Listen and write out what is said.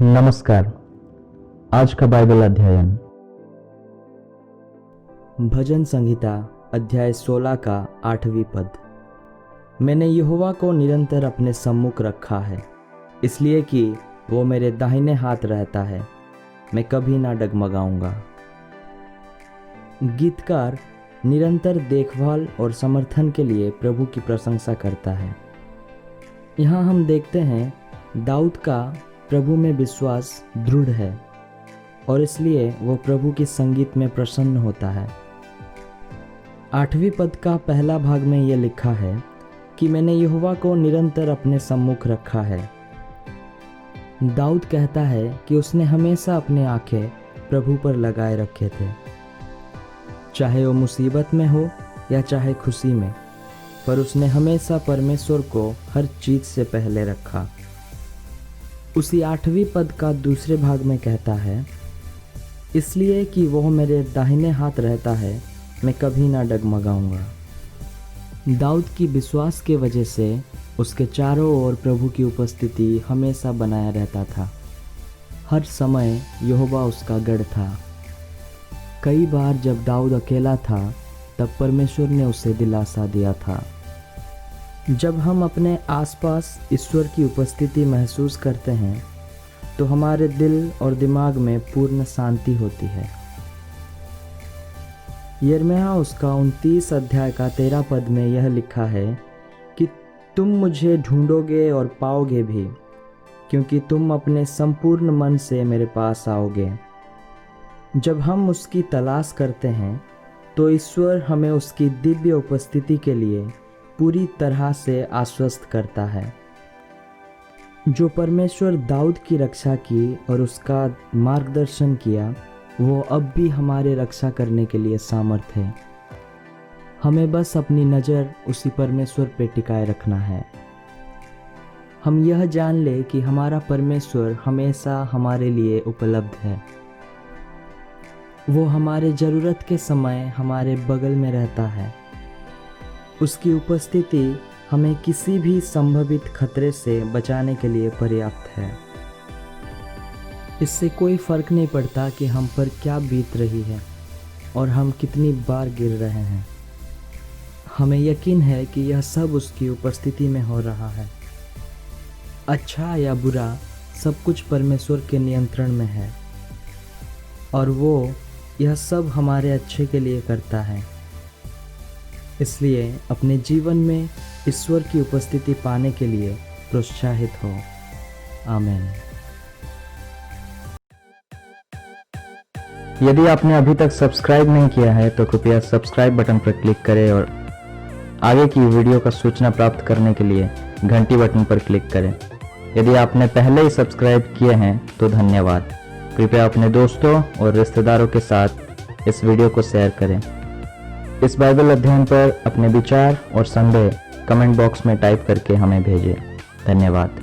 नमस्कार। आज का बाइबल अध्ययन भजन संहिता अध्याय 16 का 8वीं पद। मैंने यहोवा को निरंतर अपने सम्मुख रखा है, इसलिए कि वो मेरे दाहिने हाथ रहता है, मैं कभी ना डगमगाऊंगा। गीतकार निरंतर देखभाल और समर्थन के लिए प्रभु की प्रशंसा करता है। यहाँ हम देखते हैं दाऊद का प्रभु में विश्वास दृढ़ है और इसलिए वो प्रभु की संगीत में प्रसन्न होता है। 8वीं पद का पहला भाग में ये लिखा है कि मैंने यहोवा को निरंतर अपने सम्मुख रखा है। दाऊद कहता है कि उसने हमेशा अपने आंखें प्रभु पर लगाए रखे थे, चाहे वो मुसीबत में हो या चाहे खुशी में, पर उसने हमेशा परमेश्वर को हर चीज से पहले रखा। उसी 8वीं पद का दूसरे भाग में कहता है, इसलिए कि वह मेरे दाहिने हाथ रहता है, मैं कभी ना डगमगाऊंगा। दाऊद की विश्वास के वजह से उसके चारों ओर प्रभु की उपस्थिति हमेशा बनाया रहता था। हर समय यहोवा उसका गढ़ था। कई बार जब दाऊद अकेला था तब परमेश्वर ने उसे दिलासा दिया था। जब हम अपने आसपास ईश्वर की उपस्थिति महसूस करते हैं तो हमारे दिल और दिमाग में पूर्ण शांति होती है। यिर्मयाह उसका 29 अध्याय का 13 पद में यह लिखा है कि तुम मुझे ढूंढोगे और पाओगे भी, क्योंकि तुम अपने संपूर्ण मन से मेरे पास आओगे। जब हम उसकी तलाश करते हैं तो ईश्वर हमें उसकी दिव्य उपस्थिति के लिए पूरी तरह से आश्वस्त करता है। जो परमेश्वर दाऊद की रक्षा की और उसका मार्गदर्शन किया, वो अब भी हमारे रक्षा करने के लिए सामर्थ है। हमें बस अपनी नज़र उसी परमेश्वर पे टिकाए रखना है। हम यह जान ले कि हमारा परमेश्वर हमेशा हमारे लिए उपलब्ध है। वो हमारे ज़रूरत के समय हमारे बगल में रहता है। उसकी उपस्थिति हमें किसी भी संभावित खतरे से बचाने के लिए पर्याप्त है। इससे कोई फर्क नहीं पड़ता कि हम पर क्या बीत रही है और हम कितनी बार गिर रहे हैं। हमें यकीन है कि यह सब उसकी उपस्थिति में हो रहा है। अच्छा या बुरा, सब कुछ परमेश्वर के नियंत्रण में है और वो यह सब हमारे अच्छे के लिए करता है। इसलिए अपने जीवन में ईश्वर की उपस्थिति पाने के लिए प्रोत्साहित हो। आमीन। यदि आपने अभी तक सब्सक्राइब नहीं किया है तो कृपया सब्सक्राइब बटन पर क्लिक करें और आगे की वीडियो का सूचना प्राप्त करने के लिए घंटी बटन पर क्लिक करें। यदि आपने पहले ही सब्सक्राइब किए हैं तो धन्यवाद। कृपया अपने दोस्तों और रिश्तेदारों के साथ इस वीडियो को शेयर करें। इस बाइबल अध्ययन पर अपने विचार और संदेह कमेंट बॉक्स में टाइप करके हमें भेजें। धन्यवाद।